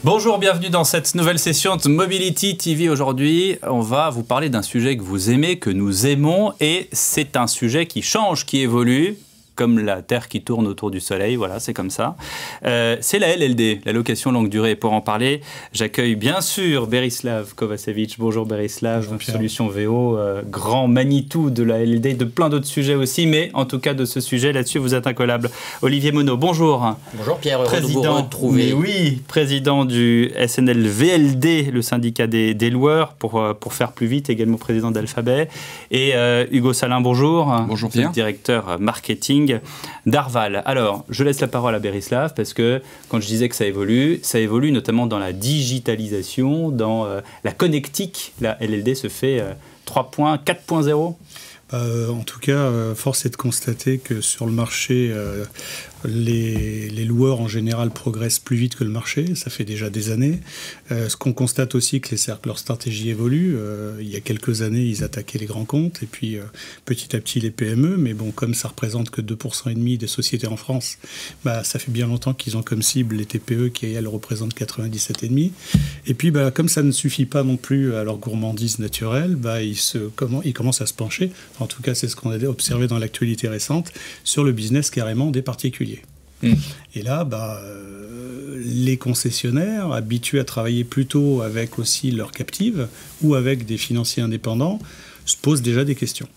Bonjour, bienvenue dans cette nouvelle session de Mobility TV. Aujourd'hui, on va vous parler d'un sujet que vous aimez, que nous aimons, et c'est un sujet qui change, qui évolue, comme la Terre qui tourne autour du Soleil, voilà, c'est comme ça. C'est la LLD, la location longue durée. Pour en parler, j'accueille bien sûr Berislav Kovacevic. Bonjour Berislav, Solution VO, grand Manitou de la LLD, de plein d'autres sujets aussi, mais en tout cas de ce sujet, là-dessus vous êtes incollable. Olivier Monod, bonjour. Bonjour Pierre, heureux de vous retrouver. Oui, président du SNL VLD, le syndicat des loueurs, pour faire plus vite, également président d'Alphabet. Et Hugo Salin, bonjour. Bonjour Pierre. Directeur marketing d'Arval. Alors, je laisse la parole à Berislav parce que quand je disais que ça évolue notamment dans la digitalisation, dans la connectique. La LLD se fait 4.0. En tout cas, force est de constater que sur le marché, les loueurs en général progressent plus vite que le marché. Ça fait déjà des années. Ce qu'on constate aussi, que leur stratégie évolue. Il y a quelques années, ils attaquaient les grands comptes et puis petit à petit les PME. Mais bon, comme ça représente que 2,5% des sociétés en France, ça fait bien longtemps qu'ils ont comme cible les TPE qui, elles, représentent 97,5%. Et puis, comme ça ne suffit pas non plus à leur gourmandise naturelle, ils commencent à se pencher. En tout cas, c'est ce qu'on a observé dans l'actualité récente, sur le business carrément des particuliers. Et là, les concessionnaires, habitués à travailler plutôt avec aussi leurs captives ou avec des financiers indépendants, se posent déjà des questions.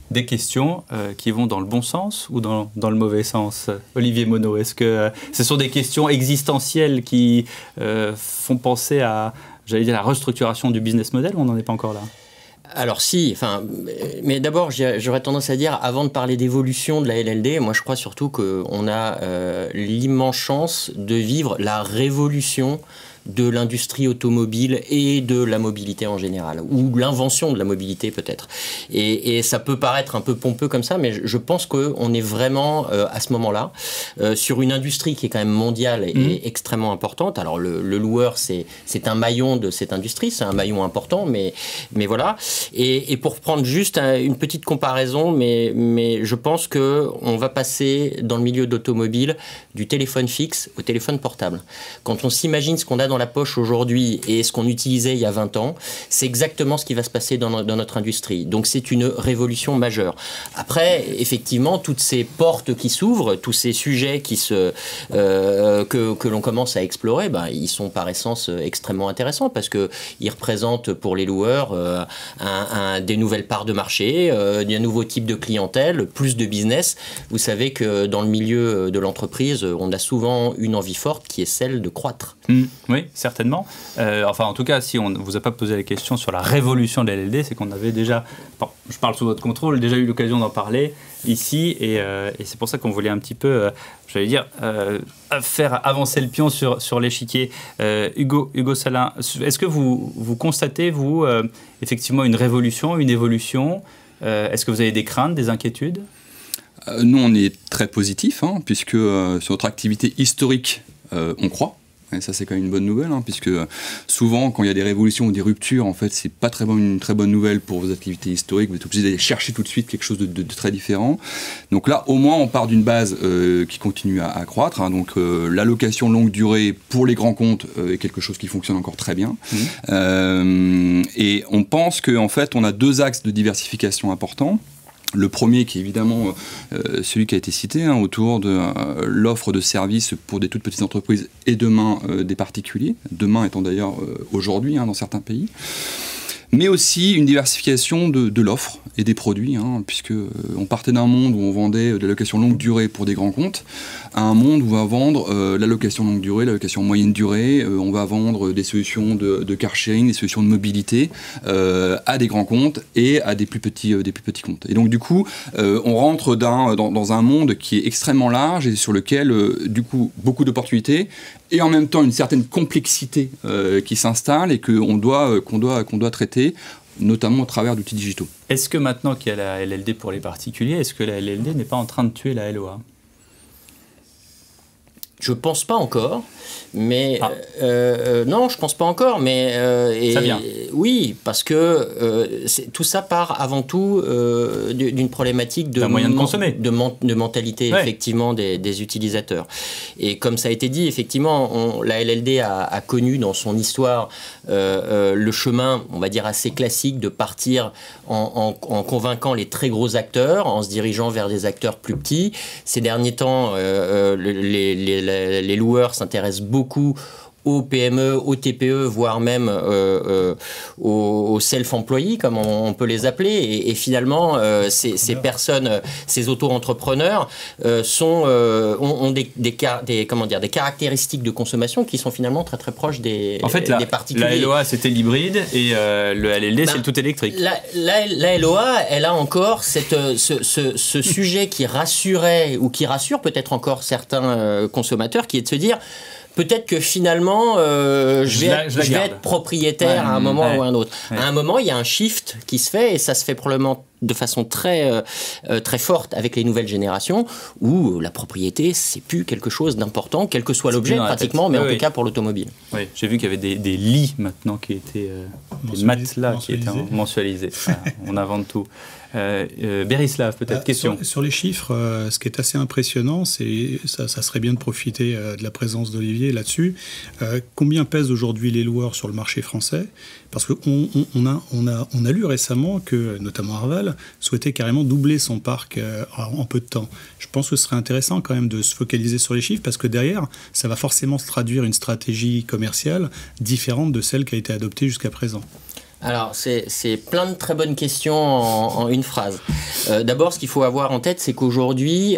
Des questions qui vont dans le bon sens ou dans le mauvais sens? Olivier Monod, est-ce que ce sont des questions existentielles qui font penser à, la restructuration du business model, ou on n'en est pas encore là? Alors mais d'abord j'aurais tendance à dire, avant de parler d'évolution de la LLD, moi je crois surtout qu'on a l'immense chance de vivre la révolution de l'industrie automobile et de la mobilité en général, ou l'invention de la mobilité peut-être. Et ça peut paraître un peu pompeux comme ça, mais je pense qu'on est vraiment à ce moment-là sur une industrie qui est quand même mondiale et extrêmement importante. Alors le loueur, c'est un maillon de cette industrie, c'est un maillon important, mais voilà. Et pour prendre juste une petite comparaison, mais je pense qu'on va passer dans le milieu d'automobile du téléphone fixe au téléphone portable. Quand on s'imagine ce qu'on a dans la poche aujourd'hui et ce qu'on utilisait il y a 20 ans, c'est exactement ce qui va se passer dans notre industrie. Donc c'est une révolution majeure. Après, effectivement, toutes ces portes qui s'ouvrent, tous ces sujets que l'on commence à explorer, ils sont par essence extrêmement intéressants parce qu'ils représentent pour les loueurs des nouvelles parts de marché, un nouveau type de clientèle, plus de business. Vous savez que dans le milieu de l'entreprise, on a souvent une envie forte qui est celle de croître. Oui, certainement. En tout cas, si on ne vous a pas posé la question sur la révolution de la LLD, c'est qu'on avait déjà, je parle sous votre contrôle, déjà eu l'occasion d'en parler ici, et c'est pour ça qu'on voulait un petit peu, faire avancer le pion sur l'échiquier. Hugo Salin, est-ce que vous constatez, vous, effectivement, une révolution, une évolution? Est-ce que vous avez des craintes, des inquiétudes? Nous, on est très positifs, puisque sur notre activité historique, on croit. Et ça, c'est quand même une bonne nouvelle, puisque souvent, quand il y a des révolutions ou des ruptures, en fait, c'est pas une très bonne nouvelle pour vos activités historiques. Vous êtes obligé d'aller chercher tout de suite quelque chose de très différent. Donc là, au moins, on part d'une base qui continue à croître. Donc, l'allocation longue durée pour les grands comptes est quelque chose qui fonctionne encore très bien. Et on pense qu'en fait, on a deux axes de diversification importants. Le premier qui est évidemment celui qui a été cité, autour de l'offre de services pour des toutes petites entreprises et demain des particuliers, demain étant d'ailleurs aujourd'hui dans certains pays. Mais aussi une diversification de l'offre et des produits, puisque on partait d'un monde où on vendait de l'allocation longue durée pour des grands comptes, à un monde où on va vendre l'allocation longue durée, l'allocation moyenne durée, on va vendre des solutions de car sharing, des solutions de mobilité à des grands comptes et à des plus petits comptes. Et donc du coup, on rentre dans un monde qui est extrêmement large et sur lequel, du coup, beaucoup d'opportunités et en même temps une certaine complexité qui s'installe et qu'on doit traiter, notamment au travers d'outils digitaux. Est-ce que maintenant qu'il y a la LLD pour les particuliers, est-ce que la LLD n'est pas en train de tuer la LOA ? Je pense pas encore, mais non, je pense pas encore, mais ça vient. Oui, parce que tout ça part avant tout d'une problématique de moyen de consommer, de mentalité effectivement des utilisateurs. Et comme ça a été dit, effectivement, la LLD a connu dans son histoire le chemin, on va dire assez classique, de partir en convainquant les très gros acteurs, en se dirigeant vers des acteurs plus petits. Ces derniers temps, les loueurs s'intéressent beaucoup aux PME, aux TPE, voire même aux self-employés, comme on peut les appeler. Et finalement, ces personnes, ces auto-entrepreneurs ont des caractéristiques de consommation qui sont finalement très très proches des particuliers. La LOA, c'était l'hybride et le LLD, c'est le tout électrique. La LOA, elle a encore ce sujet qui rassurait, ou qui rassure peut-être encore certains consommateurs, qui est de se dire... Peut-être que finalement, je vais être propriétaire à un moment ou à un autre. À un moment, il y a un shift qui se fait, et ça se fait probablement de façon très, très forte avec les nouvelles générations, où la propriété, c'est plus quelque chose d'important, quel que soit l'objet pratiquement, mais en tout cas pour l'automobile. Oui, j'ai vu qu'il y avait des lits maintenant qui étaient, des matelas qui étaient mensualisés. On invente tout. Berislav, peut-être, question. Sur les chiffres, ce qui est assez impressionnant, c'est ça serait bien de profiter de la présence d'Olivier là-dessus. Combien pèsent aujourd'hui les loueurs sur le marché français ? Parce qu'on a lu récemment que, notamment Arval, souhaitait carrément doubler son parc en peu de temps. Je pense que ce serait intéressant quand même de se focaliser sur les chiffres, parce que derrière, ça va forcément se traduire une stratégie commerciale différente de celle qui a été adoptée jusqu'à présent. Alors, c'est plein de très bonnes questions en une phrase. D'abord, ce qu'il faut avoir en tête, c'est qu'aujourd'hui,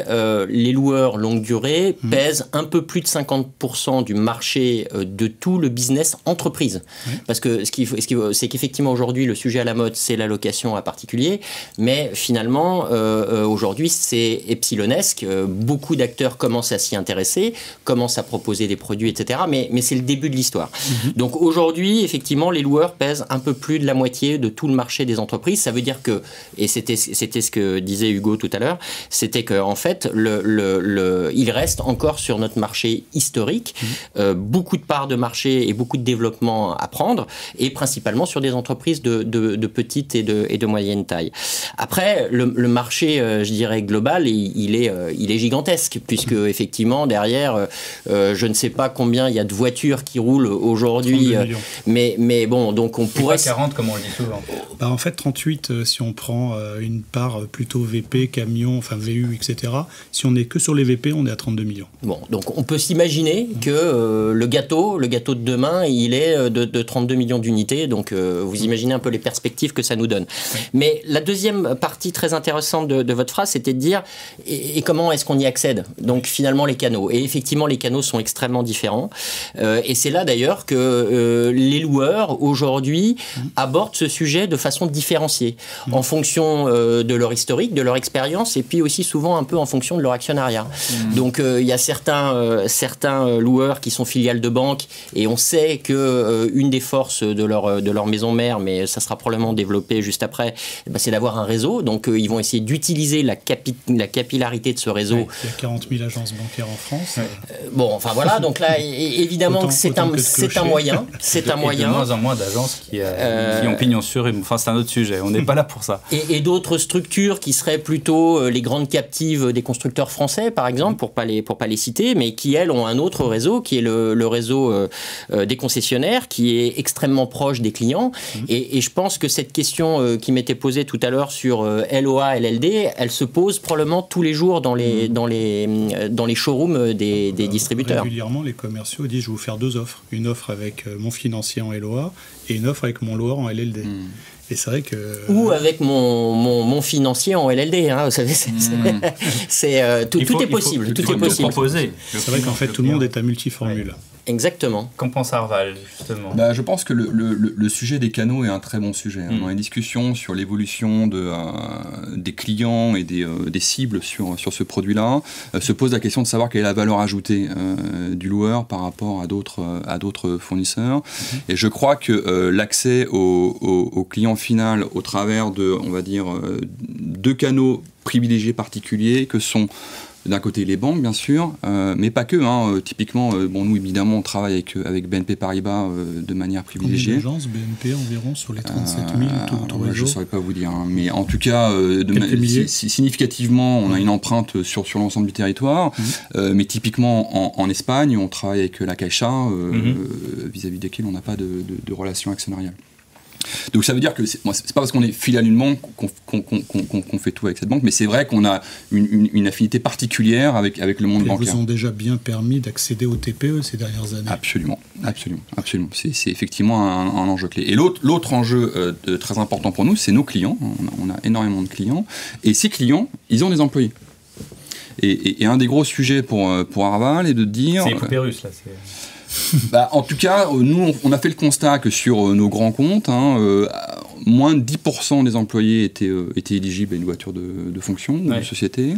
les loueurs longue durée pèsent un peu plus de 50% du marché de tout le business entreprise. Parce que c'est qu'effectivement, aujourd'hui, le sujet à la mode, c'est la location à particulier. Mais finalement, aujourd'hui, c'est epsilonesque. Beaucoup d'acteurs commencent à s'y intéresser, commencent à proposer des produits, etc. Mais c'est le début de l'histoire. Donc aujourd'hui, effectivement, les loueurs pèsent un peu plus de la moitié de tout le marché des entreprises. Ça veut dire que, et c'était ce que disait Hugo tout à l'heure, c'était qu'en fait, il reste encore sur notre marché historique beaucoup de parts de marché et beaucoup de développement à prendre, et principalement sur des entreprises de petite et de moyenne taille. Après, le marché, je dirais, global, il est gigantesque, puisque effectivement, derrière, je ne sais pas combien il y a de voitures qui roulent aujourd'hui, mais bon, donc on pourrait... 40, comme on le dit souvent. En fait, 38, si on prend une part plutôt VP, camion, enfin VU, etc. Si on n'est que sur les VP, on est à 32 millions. Bon, donc on peut s'imaginer que le gâteau de demain, il est de 32 millions d'unités. Donc vous imaginez un peu les perspectives que ça nous donne. Mais la deuxième partie très intéressante de votre phrase, c'était de dire et comment est-ce qu'on y accède ? Donc finalement, les canaux. Et effectivement, les canaux sont extrêmement différents. Et c'est là d'ailleurs que les loueurs, aujourd'hui, abordent ce sujet de façon différenciée, en fonction de leur historique, de leur expérience, et puis aussi souvent un peu en fonction de leur actionnariat. Donc il y a certains loueurs qui sont filiales de banques, et on sait que une des forces de leur maison mère, mais ça sera probablement développé juste après, c'est d'avoir un réseau. Donc ils vont essayer d'utiliser la capillarité de ce réseau. Il y a 40 000 agences bancaires en France. Bon, enfin voilà, donc là, évidemment que c'est un moyen. C'est un moyen. De moins en moins d'agences qui ont pignon sur rue. Enfin, c'est un autre sujet. On n'est pas là pour ça. Et d'autres structures qui seraient plutôt les grandes captives des constructeurs français, par exemple, pour pas les citer, mais qui, elles, ont un autre réseau, qui est le réseau des concessionnaires, qui est extrêmement proche des clients. Et je pense que cette question qui m'était posée tout à l'heure sur LOA, LLD, elle se pose probablement tous les jours dans les showrooms des distributeurs. Régulièrement, les commerciaux disent: je vais vous faire deux offres. Une offre avec mon financier en LOA et une offre avec mon loueur en LLD. Et c'est vrai que... Ou avec mon financier en LLD, hein, vous savez, tout est possible. Tout est possible. C'est vrai qu'en fait, tout le monde est à multiformule. Exactement. Qu'en pense Arval, justement ? Je pense que le sujet des canaux est un très bon sujet. Dans les discussions sur l'évolution des clients et des cibles sur ce produit-là, se pose la question de savoir quelle est la valeur ajoutée du loueur par rapport à d'autres fournisseurs. Et je crois que l'accès au client final au travers de, on va dire, deux canaux privilégiés particuliers que sont D'un côté, les banques, bien sûr, mais pas que. Typiquement, nous, évidemment, on travaille avec BNP Paribas de manière privilégiée. Combien d'agences BNP environ sur les 37 000 tout réseau? Je ne saurais pas vous dire, mais en tout cas, significativement, on a une empreinte sur l'ensemble du territoire. Mais typiquement, en Espagne, on travaille avec la Caixa, vis-à-vis desquels on n'a pas de relation actionnariale. Donc ça veut dire que c'est pas parce qu'on est filiale d'une banque qu'on fait tout avec cette banque, mais c'est vrai qu'on a une affinité particulière avec le monde bancaire. Ils vous ont déjà bien permis d'accéder au TPE ces dernières années. Absolument. C'est effectivement un enjeu clé. Et l'autre enjeu très important pour nous, c'est nos clients. On a énormément de clients. Et ces clients, ils ont des employés. Et un des gros sujets pour Arval est de dire... C'est les poupées russes, là. En tout cas, nous, on a fait le constat que sur nos grands comptes, moins de 10% des employés étaient éligibles à une voiture de fonction ou de société.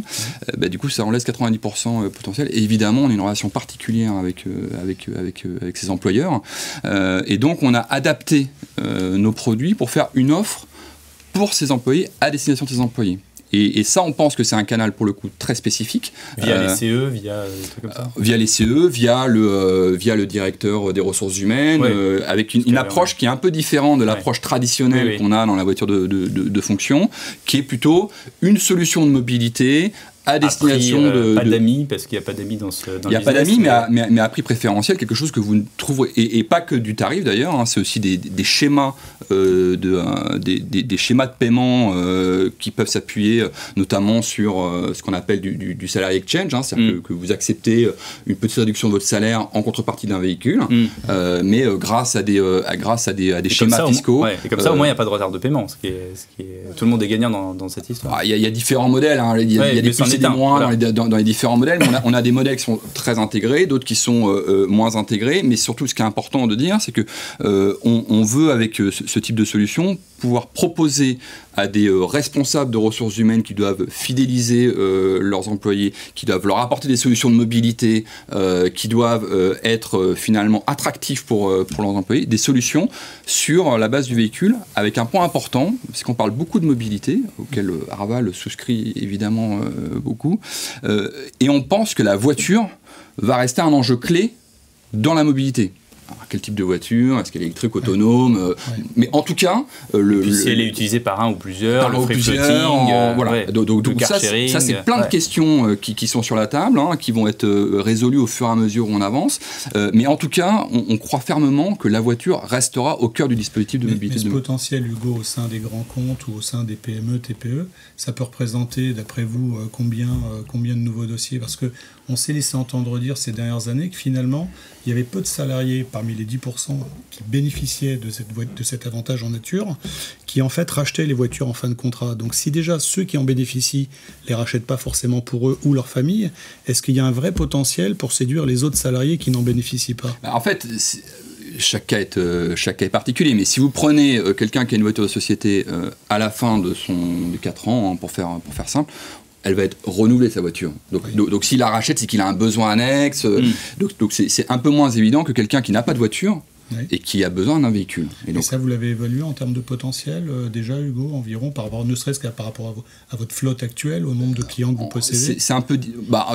Du coup, ça en laisse 90% potentiel. Et évidemment, on a une relation particulière avec ces employeurs. Et donc, on a adapté nos produits pour faire une offre pour ces employés à destination de ces employés. Et ça, on pense que c'est un canal, pour le coup, très spécifique. Via les CE, via des trucs comme ça. Via les CE, via le directeur des ressources humaines, avec une approche qui est un peu différente de l'approche traditionnelle qu'on a dans la voiture de fonction, qui est plutôt une solution de mobilité à destination pas d'amis, parce qu'il n'y a pas d'amis dans le business. Il n'y a pas d'amis, mais à prix préférentiel, quelque chose que vous ne trouverez, et pas que du tarif d'ailleurs, c'est aussi des schémas des schémas de paiement qui peuvent s'appuyer notamment sur ce qu'on appelle du salary exchange, c'est-à-dire que vous acceptez une petite réduction de votre salaire en contrepartie d'un véhicule, mais grâce à des schémas fiscaux. Et comme ça, au moins, il n'y a pas de retard de paiement. Tout le monde est gagnant dans cette histoire. Il y a différents modèles, il y a des plus et des moins dans les différents modèles, mais on a des modèles qui sont très intégrés, d'autres qui sont moins intégrés, mais surtout ce qui est important de dire, c'est que on veut avec ce type de solution pouvoir proposer à des responsables de ressources humaines qui doivent fidéliser leurs employés, qui doivent leur apporter des solutions de mobilité, qui doivent être finalement attractifs pour leurs employés, des solutions sur la base du véhicule, avec un point important, c'est qu'on parle beaucoup de mobilité, auquel Arval souscrit évidemment beaucoup, et on pense que la voiture va rester un enjeu clé dans la mobilité. Alors, quel type de voiture? Est-ce qu'elle est électrique, autonome? Mais en tout cas... si elle est utilisée par un ou plusieurs, le free floating... voilà. Donc ça, c'est plein de questions qui sont sur la table, qui vont être résolues au fur et à mesure où on avance. Mais en tout cas, on croit fermement que la voiture restera au cœur du dispositif de mobilité. Mais ce potentiel, Hugo, au sein des grands comptes ou au sein des PME, TPE, ça peut représenter, d'après vous, combien de nouveaux dossiers? Parce qu'on s'est laissé entendre dire ces dernières années que finalement, il y avait peu de salariés parmi les 10% qui bénéficiaient de cet avantage en nature, qui en fait rachetaient les voitures en fin de contrat. Donc si déjà ceux qui en bénéficient ne les rachètent pas forcément pour eux ou leur famille, est-ce qu'il y a un vrai potentiel pour séduire les autres salariés qui n'en bénéficient pas? En fait, chaque cas est particulier, mais si vous prenez quelqu'un qui a une voiture de société à la fin de 4 ans, pour faire simple, elle va être renouvelée, sa voiture. Donc s'il la rachète, c'est qu'il a un besoin annexe. Donc c'est un peu moins évident que quelqu'un qui n'a pas de voiture et qui a besoin d'un véhicule. Et ça, vous l'avez évalué en termes de potentiel déjà, Hugo, environ, ne serait-ce qu'à par rapport à votre flotte actuelle, au nombre de clients que vous possédez? C'est un peu...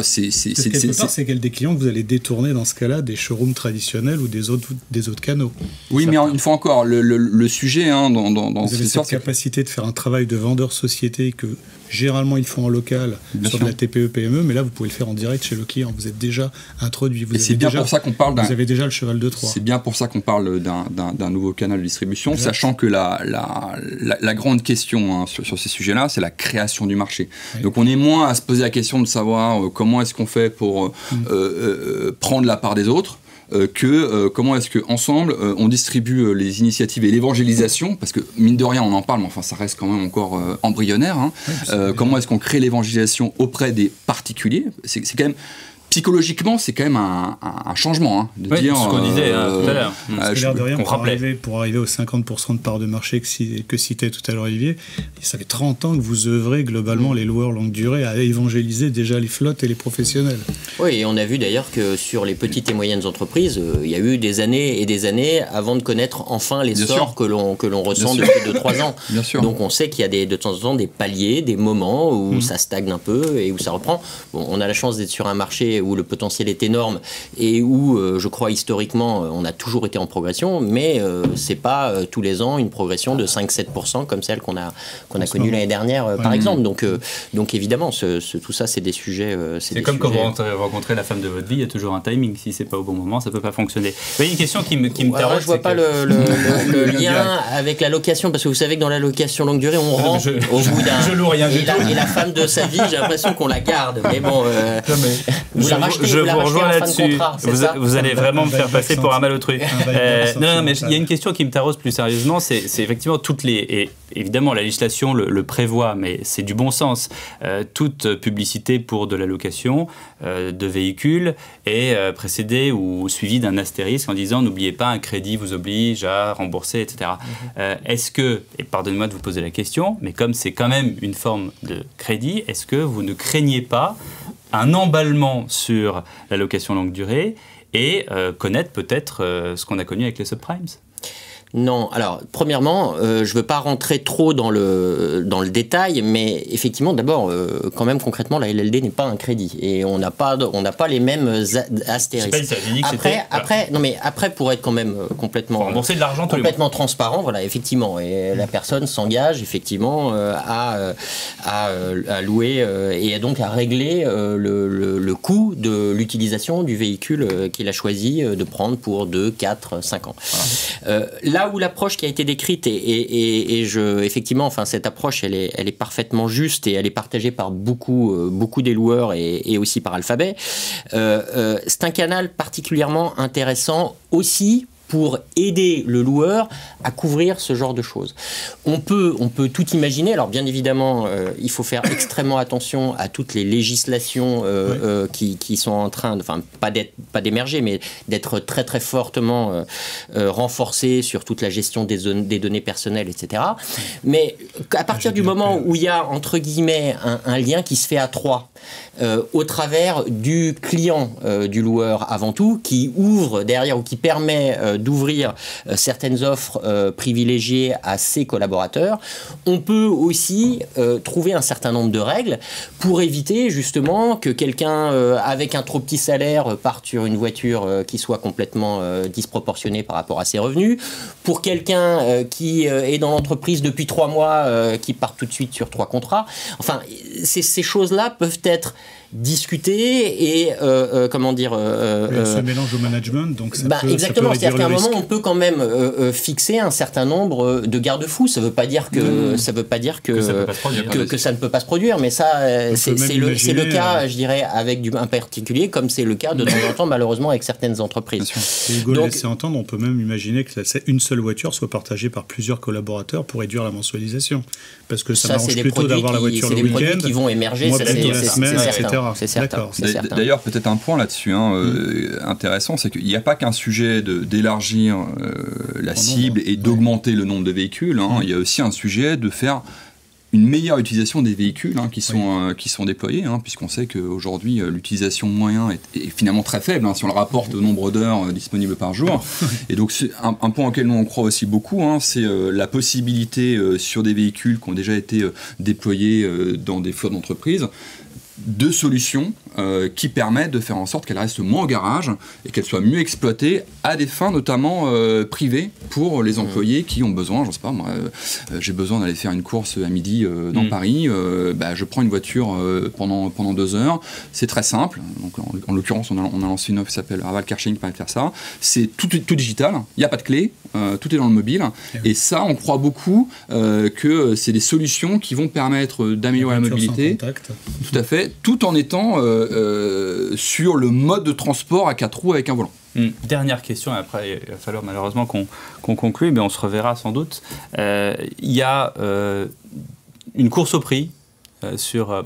c'est quel des clients que vous allez détourner dans ce cas-là des showrooms traditionnels ou des autres canaux? Oui, mais une fois encore, le sujet dans cette histoire, cette capacité de faire un travail de vendeur-société que généralement ils font en local sur de la TPE-PME, mais là vous pouvez le faire en direct chez le client. Vous êtes déjà introduit. C'est bien pour ça qu'on parle vous avez déjà le cheval de Troie. C'est bien pour ça qu'on parle d'un nouveau canal de distribution, sachant que la grande question sur ces sujets-là, c'est la création du marché. Oui. Donc on est moins à se poser la question de savoir comment est-ce qu'on fait pour prendre la part des autres, comment est-ce qu'ensemble on distribue les initiatives et l'évangélisation, parce que mine de rien on en parle, mais enfin ça reste quand même encore embryonnaire. Comment est-ce qu'on crée l'évangélisation auprès des particuliers? C'est quand même psychologiquement, c'est quand même un changement, hein, de dire. Ce qu'on disait tout à l'heure. Parce que l'air de rien, pour arriver aux 50% de part de marché que citait tout à l'heure Olivier, ça fait 30 ans que vous œuvrez globalement les loueurs longue durée à évangéliser déjà les flottes et les professionnels. Oui, et on a vu d'ailleurs que sur les petites et moyennes entreprises, il y a eu des années et des années avant de connaître enfin l'essor que l'on ressent depuis 2-3 ans. Bien sûr. Donc on sait qu'il y a de temps en temps des paliers, des moments où ça stagne un peu et où ça reprend. Bon, on a la chance d'être sur un marché où le potentiel est énorme et où, je crois, historiquement, on a toujours été en progression, mais c'est pas tous les ans une progression de 5-7% comme celle qu'on a connue l'année dernière, par exemple. Donc évidemment, tout ça, c'est des sujets... c'est comme quand vous rencontrez la femme de votre vie, il y a toujours un timing. Si c'est pas au bon moment, ça peut pas fonctionner. Il y a une question qui me taraude. Je vois pas le lien avec la location, parce que vous savez que dans la location longue durée, on rend au bout d'un... Je loue rien du tout. Et la femme de sa vie, j'ai l'impression qu'on la garde. Mais bon... je vous rejoins là-dessus. Vous allez vraiment me faire passer pour un malotru. Non, mais il y a une question qui me taraude plus sérieusement, c'est effectivement toutes les... Et évidemment, la législation le prévoit, mais c'est du bon sens. Toute publicité pour de la location de véhicules est précédée ou suivie d'un astérisque en disant « N'oubliez pas, un crédit vous oblige à rembourser, etc. » Est-ce que, et pardonnez-moi de vous poser la question, mais comme c'est quand même une forme de crédit, est-ce que vous ne craignez pas un emballement sur la location longue durée et connaître peut-être ce qu'on a connu avec les subprimes? Non, alors premièrement, je ne veux pas rentrer trop dans le détail, mais effectivement, d'abord, quand même concrètement, la LLD n'est pas un crédit et on n'a pas les mêmes astérisques. Après, pour être quand même complètement rembourser de l'argent complètement transparent, voilà, effectivement, et la personne s'engage effectivement à louer et donc à régler le coût de l'utilisation du véhicule qu'il a choisi de prendre pour 2, 4, 5 ans. Voilà. Là où l'approche qui a été décrite, effectivement, enfin, cette approche, elle est parfaitement juste et elle est partagée par beaucoup des loueurs et aussi par Alphabet, c'est un canal particulièrement intéressant aussi pour aider le loueur à couvrir ce genre de choses. On peut tout imaginer. Alors bien évidemment, il faut faire extrêmement attention à toutes les législations qui sont en train, enfin pas d'émerger, mais d'être très très fortement renforcées sur toute la gestion des données personnelles, etc. Mais à partir du moment où il y a entre guillemets un lien qui se fait à trois, au travers du client du loueur avant tout, qui ouvre derrière ou qui permet d'ouvrir certaines offres privilégiées à ses collaborateurs, on peut aussi trouver un certain nombre de règles pour éviter justement que quelqu'un avec un trop petit salaire parte sur une voiture qui soit complètement disproportionnée par rapport à ses revenus, pour quelqu'un qui est dans l'entreprise depuis 3 mois qui part tout de suite sur 3 contrats. Enfin, ces choses-là peuvent être discuter et comment dire ce mélange au management, donc exactement, c'est-à-dire qu'à un moment on peut quand même fixer un certain nombre de garde-fous. Ça veut pas dire que ça ne peut pas se produire, mais ça c'est le cas, je dirais, avec un particulier, comme c'est le cas de temps en temps malheureusement avec certaines entreprises. Hugo laissait entendre, on peut même imaginer que une seule voiture soit partagée par plusieurs collaborateurs pour réduire la mensualisation, parce que ça m'arrange plutôt d'avoir la voiture le week-end, c'est des produits qui vont émerger, c'est certain. D'ailleurs, peut-être un point là-dessus intéressant, c'est qu'il n'y a pas qu'un sujet d'élargir la cible et d'augmenter le nombre de véhicules. Il y a aussi un sujet de faire une meilleure utilisation des véhicules qui sont déployés, puisqu'on sait qu'aujourd'hui l'utilisation moyen est finalement très faible si on le rapporte au nombre d'heures disponibles par jour. Et donc c'est un point auquel nous on croit aussi beaucoup, c'est la possibilité sur des véhicules qui ont déjà été déployés dans des flottes d'entreprises, de solutions qui permettent de faire en sorte qu'elles restent moins au garage et qu'elles soient mieux exploitées à des fins notamment privées pour les employés qui ont besoin, je sais pas moi, j'ai besoin d'aller faire une course à midi dans Paris, je prends une voiture pendant 2 heures, c'est très simple, donc en l'occurrence on a lancé une offre qui s'appelle Raval Carsharing qui permet de faire ça, c'est tout digital, il n'y a pas de clé, tout est dans le mobile, et ça on croit beaucoup que c'est des solutions qui vont permettre d'améliorer la mobilité, tout à fait, tout en étant sur le mode de transport à 4 roues avec un volant. Dernière question, et après il va falloir malheureusement qu'on conclue, mais on se reverra sans doute. Il y a une course au prix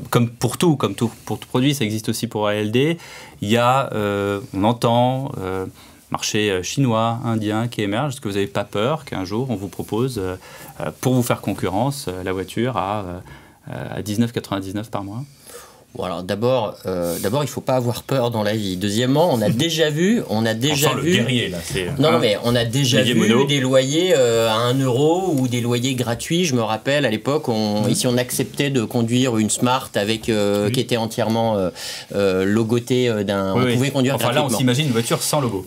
comme pour tout produit, ça existe aussi pour ALD. Il y a, on entend, marché chinois, indien qui émerge. Est-ce que vous n'avez pas peur qu'un jour on vous propose, pour vous faire concurrence, la voiture à 19,99 par mois ? Bon, alors d'abord, il ne faut pas avoir peur dans la vie. Deuxièmement, on a déjà vu... Le guerrier, là. Non, mais on a déjà vu des loyers à 1 euro ou des loyers gratuits. Je me rappelle, à l'époque, ici, on acceptait de conduire une Smart qui était entièrement logotée d'un... On pouvait conduire gratuitement. Là, on s'imagine une voiture sans logo.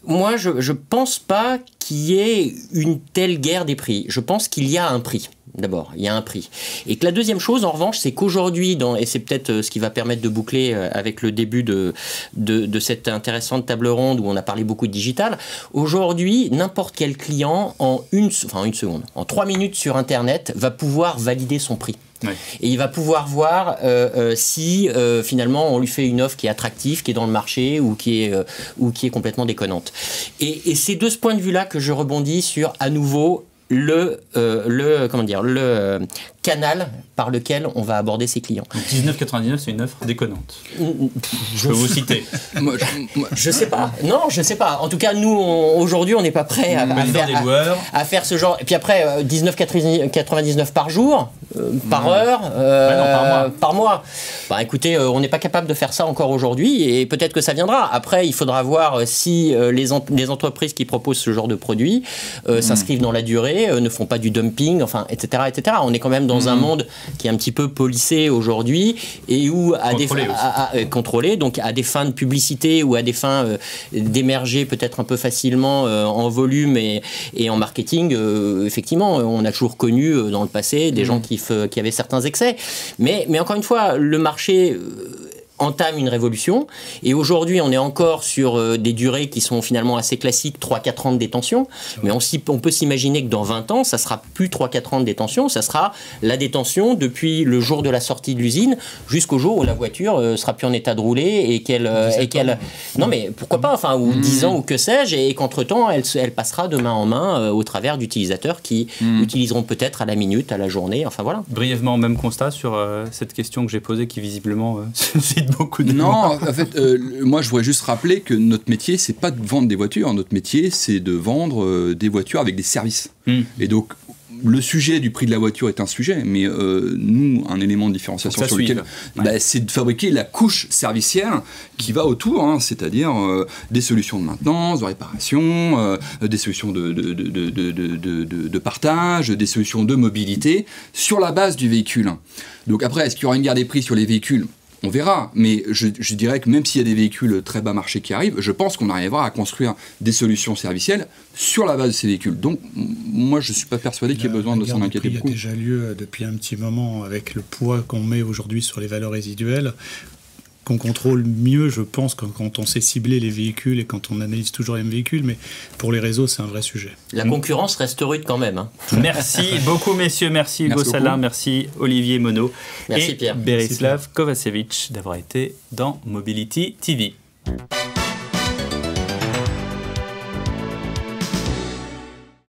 Moi, je ne pense pas qu'il y ait une telle guerre des prix. Je pense qu'il y a un prix. D'abord, il y a un prix. Et que la deuxième chose, en revanche, c'est qu'aujourd'hui, et c'est peut-être ce qui va permettre de boucler avec le début de cette intéressante table ronde où on a parlé beaucoup de digital, aujourd'hui, n'importe quel client, en une seconde, en 3 minutes sur Internet, va pouvoir valider son prix. Oui. Et il va pouvoir voir si finalement on lui fait une offre qui est attractive, qui est dans le marché ou qui est complètement déconnante. Et c'est de ce point de vue-là que je rebondis sur, à nouveau, le canal par lequel on va aborder ses clients. 19,99, c'est une offre déconnante. Je peux vous citer. Je sais pas. Non, je sais pas. En tout cas, nous, aujourd'hui, on n'est pas prêt à faire ce genre. Et puis après, 19,99 par jour, par heure, par mois. Bah, écoutez, on n'est pas capable de faire ça encore aujourd'hui et peut-être que ça viendra. Après, il faudra voir si les entreprises qui proposent ce genre de produits s'inscrivent dans la durée, ne font pas du dumping, enfin, etc., etc. On est quand même dans un monde qui est un petit peu policé aujourd'hui et où contrôlé, donc à des fins de publicité ou à des fins d'émerger peut-être un peu facilement en volume et en marketing, effectivement, on a toujours connu dans le passé des gens qui avaient certains excès. Mais encore une fois, le marché entame une révolution et aujourd'hui on est encore sur des durées qui sont finalement assez classiques, 3-4 ans de détention, mais on peut s'imaginer que dans 20 ans ça sera plus 3-4 ans de détention, ça sera la détention depuis le jour de la sortie de l'usine jusqu'au jour où la voiture sera plus en état de rouler et qu'elle non mais pourquoi pas, enfin, ou 10 ans ou que sais-je, et qu'entre-temps elle passera de main en main au travers d'utilisateurs qui utiliseront peut-être à la minute, à la journée, enfin voilà. Brièvement, même constat sur cette question que j'ai posée qui visiblement beaucoup de Non, en fait, moi je voudrais juste rappeler que notre métier, c'est pas de vendre des voitures, notre métier, c'est de vendre des voitures avec des services. Et donc, le sujet du prix de la voiture est un sujet, mais nous, un élément de différenciation sur lequel, c'est de fabriquer la couche servicielle qui va autour, hein, c'est-à-dire des solutions de maintenance, de réparation, des solutions de partage, des solutions de mobilité, sur la base du véhicule. Donc après, est-ce qu'il y aura une guerre des prix sur les véhicules ? On verra, mais je dirais que même s'il y a des véhicules très bas marché qui arrivent, je pense qu'on arrivera à construire des solutions servicielles sur la base de ces véhicules. Donc, moi, je ne suis pas persuadé qu'il y ait besoin de s'en inquiéter beaucoup. Il y a déjà lieu depuis un petit moment avec le poids qu'on met aujourd'hui sur les valeurs résiduelles, qu'on contrôle mieux, je pense, quand on sait cibler les véhicules et quand on analyse toujours les mêmes véhicules, mais pour les réseaux, c'est un vrai sujet. La concurrence reste rude quand même. Hein. Merci beaucoup, messieurs. Merci Hugo Salin, merci Olivier Monod. Merci et Pierre. Berislav Kovacevic d'avoir été dans Mobility TV.